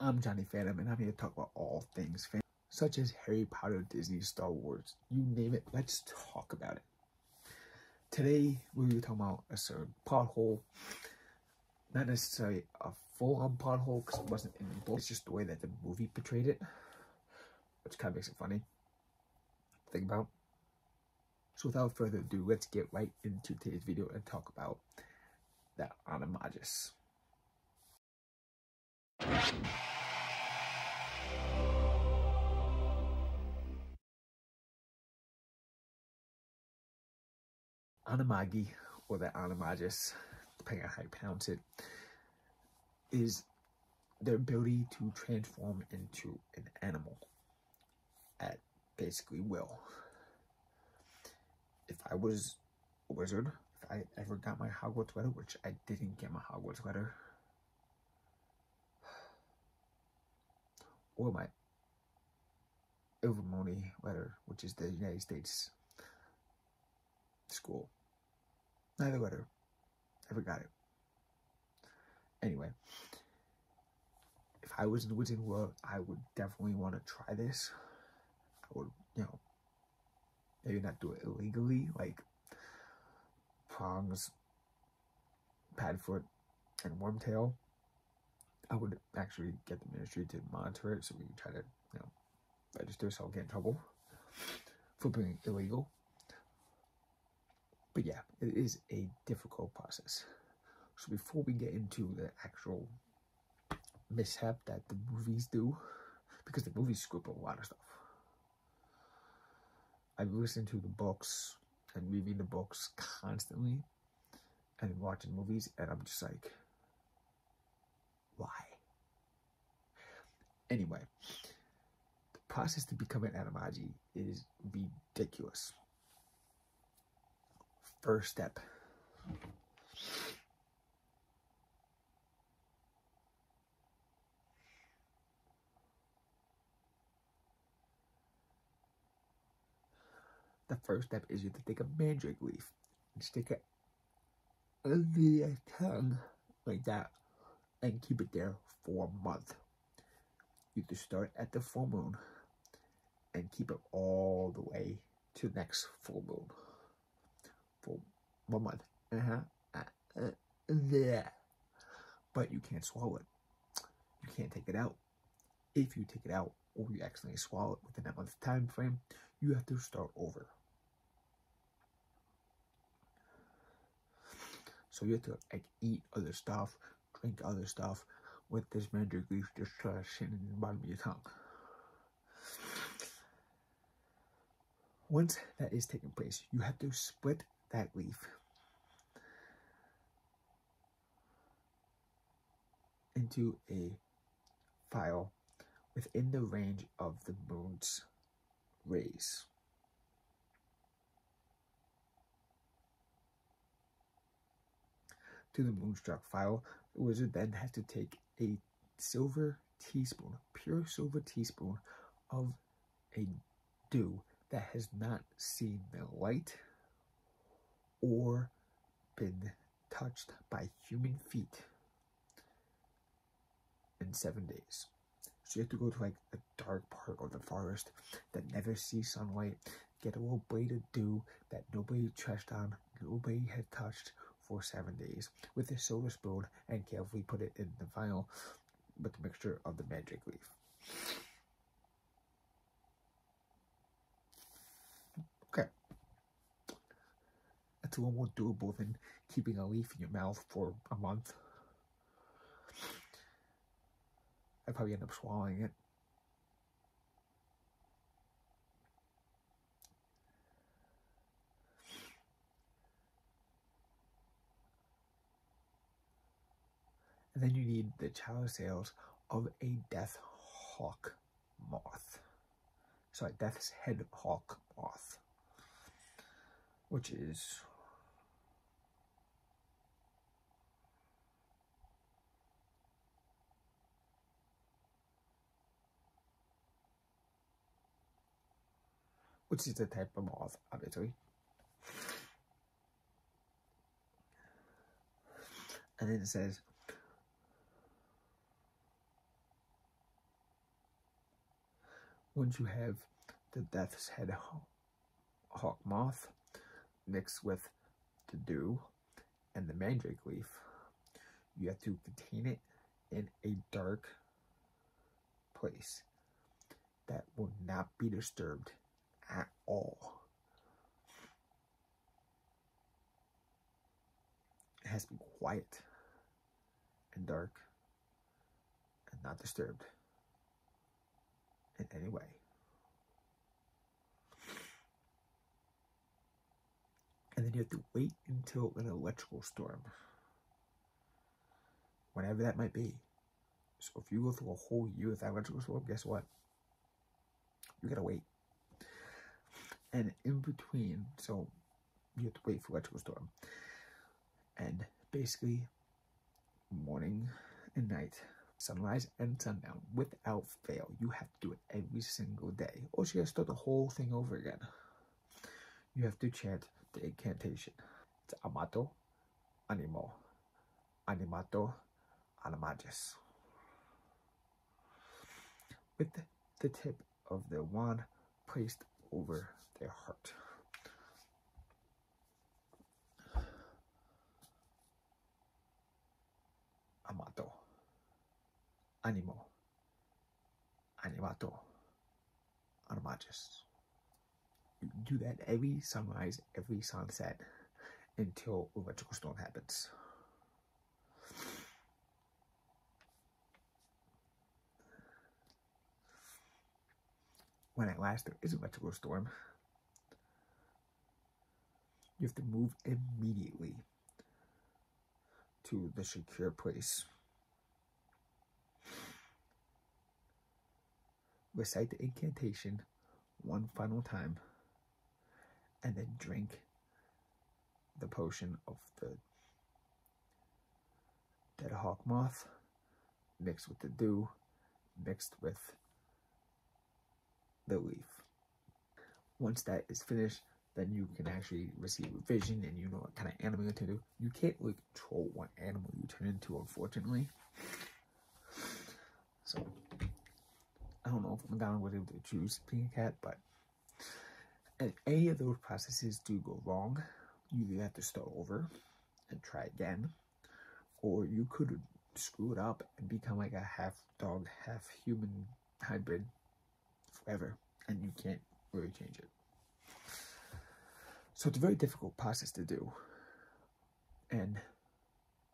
I'm Johnny Phantom, and I'm here to talk about all things fan, such as Harry Potter, Disney, Star Wars, you name it. Let's talk about it. Today, we're going to be talking about a certain pothole. Not necessarily a full-on pothole, because it wasn't in the book. It's just the way that the movie portrayed it, which kind of makes it funny to think about. So without further ado, let's get right into today's video and talk about the Animagus. Animagi, or the Animagus, depending on how you pronounce it, is their ability to transform into an animal at basically will. If I was a wizard, if I ever got my Hogwarts letter, which I didn't get my Hogwarts letter, or my Ilvermorny letter, which is the United States school, neither letter ever got it. Anyway, if I was in the Wizarding World, I would definitely want to try this. I would, maybe not do it illegally, like Prongs, Padfoot, and Wormtail. I would actually get the ministry to monitor it so we can try to, register so I don't get in trouble for being illegal. But yeah, it is a difficult process. So before we get into the actual mishap that the movies do, because the movies screw up a lot of stuff. I've listened to the books and reading the books constantly and watching movies, and I'm just like, why? Anyway, the process to become an Animagi is ridiculous. First step. The first step is you have to take a mandrake leaf and stick it under your tongue like that and keep it there for a month. You have to start at the full moon and keep it all the way to the next full moon for 1 month. But you can't swallow it. You can't take it out. If you take it out or you accidentally swallow it within that month time frame, you have to start over. So you have to eat other stuff, drink other stuff with this mandrake leaf just sitting in the bottom of your tongue. Once that is taking place, you have to split that leaf into a file within the range of the moon's rays. To the moonstruck file, the wizard then has to take a silver teaspoon, pure silver teaspoon of a dew that has not seen the light or been touched by human feet in 7 days. So you have to go to like a dark part of the forest that never sees sunlight, get a little blade of dew that nobody touched on, nobody had touched for 7 days with a silver spoon and carefully put it in the vial with the mixture of the mandrake leaf. Okay. That's a little more doable than keeping a leaf in your mouth for a month. I'd probably end up swallowing it. And then you need the chalice cells of a death hawk moth. Sorry, death's head hawk moth. Which is a type of moth, obviously. And then it says, Once you have the Death's Head Hawk Moth mixed with the dew and the mandrake leaf, you have to contain it in a dark place that will not be disturbed at all. It has to be quiet and dark and not disturbed in any way. And then you have to wait until an electrical storm, whenever that might be. So if you go through a whole year without electrical storm, guess what? You gotta wait. And in between, so you have to wait for electrical storm. And basically, morning and night, sunrise and sundown, without fail, you have to do it every single day. Or you gotta start the whole thing over again. You have to chant the incantation. It's Amato, Animo, Animato, Animagus. With the tip of the wand placed over their heart. Amato, Animo, Animato, Animagus. You do that every sunrise, every sunset, until electrical storm happens. When at last there is an electrical storm, you have to move immediately to the secure place. Recite the incantation one final time, and then drink the potion of the Dead Hawk Moth, mixed with the dew, mixed with the leaf. Once that is finished, then you can actually receive a vision and you know what kind of animal you're to do. You can't really control what animal you turn into, unfortunately. So, I don't know if Madonna was able to choose being a cat, but if any of those processes do go wrong, you either have to start over and try again, or you could screw it up and become like a half dog, half human hybrid forever, and you can't really change it. So it's a very difficult process to do. And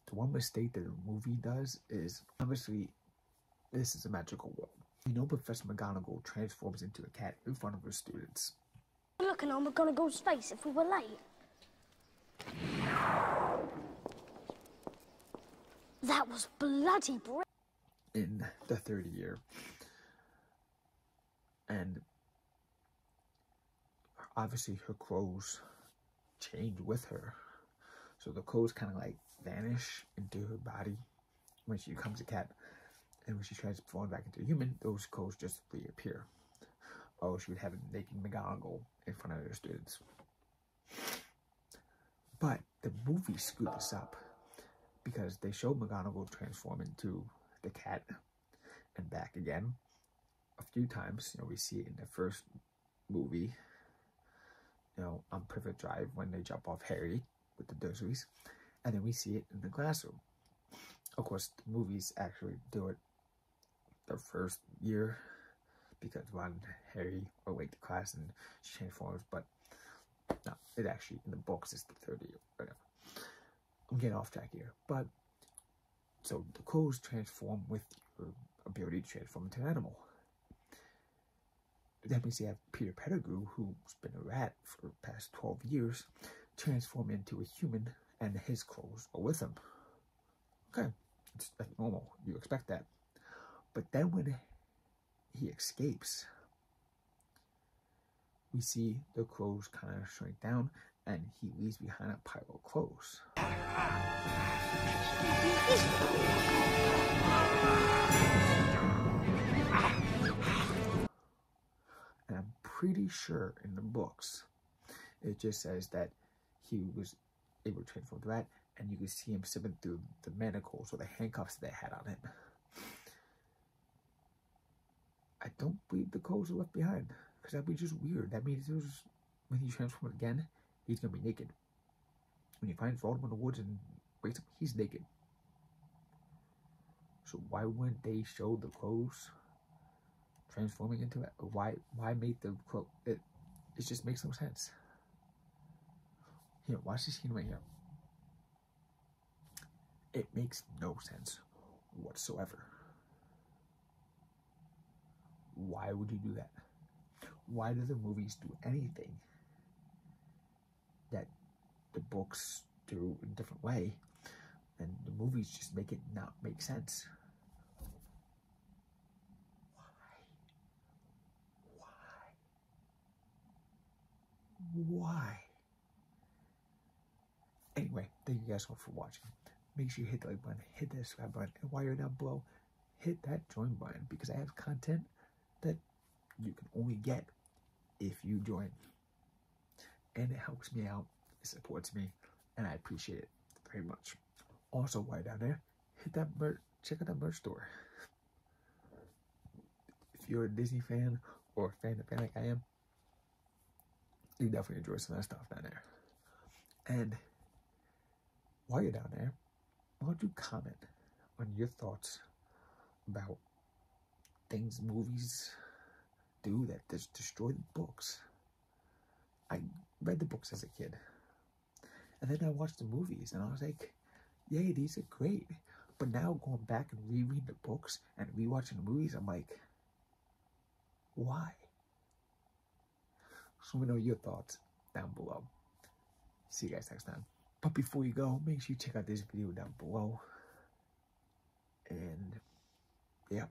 the one mistake that the movie does is, obviously, this is a magical world. You know, Professor McGonagall transforms into a cat in front of her students. Look, and I'm gonna go to space if we were late. That was bloody brilliant. In the third year. And obviously her clothes change with her. So the clothes kind of like vanish into her body when she becomes a cat. And when she transforms back into a human, those clothes just reappear. Oh, she would have a naked McGonagall in front of her students. But the movie screwed this up because they showed McGonagall transform into the cat and back again a few times. You know, we see it in the first movie, you know, on Privet Drive when they jump off Harry with the Dursleys, and then we see it in the classroom. Of course, the movies actually do it the first year because when Harry are late to class and she transforms, but no, it actually in the books is the third year. Whatever. I'm getting off track here, but so the clothes transform with your ability to transform into an animal. Then we see Peter Pettigrew, who's been a rat for the past 12 years, transform into a human, and his clothes are with him. Okay, that's normal. You expect that. But then when he escapes, we see the clothes kind of shrink down, and he leaves behind a pile of clothes. And I'm pretty sure in the books, it just says that he was able to transform to that, and you can see him slipping through the manacles or the handcuffs that they had on him. I don't believe the clothes are left behind, because that'd be just weird. That means when he transforms again, he's gonna be naked. When he finds Voldemort in the woods and wakes up, he's naked. So why wouldn't they show the clothes transforming into it? Why make the clothes? It just makes no sense. Here, watch this scene right here. It makes no sense whatsoever. Why would you do that? Why do the movies do anything that the books do in a different way, and the movies just make it not make sense? Why? Anyway, thank you guys all for watching. Make sure you hit the like button, hit that subscribe button, and while you're down below, hit that join button, because I have content that you can only get if you join. And it helps me out, it supports me, and I appreciate it very much. Also, while you're down there, hit that merch, check out that merch store. If you're a Disney fan or a fan like I am, you definitely enjoy some of that stuff down there. And while you're down there, why don't you comment on your thoughts about things movies do that just destroy the books? I read the books as a kid, and then I watched the movies, and I was like, yay, these are great. But now going back and rereading the books and rewatching the movies, I'm like, why? So let me know your thoughts down below. See you guys next time. But before you go, make sure you check out this video down below. And yeah,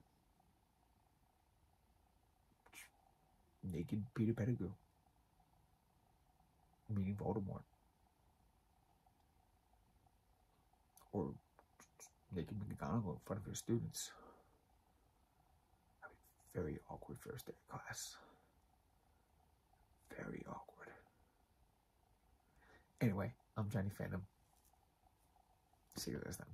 naked Peter Pettigrew, meeting Voldemort, or naked McGonagall in front of her students. I mean, very awkward first day of class. Very awkward. Anyway, I'm Johnny Phantom. See you guys then.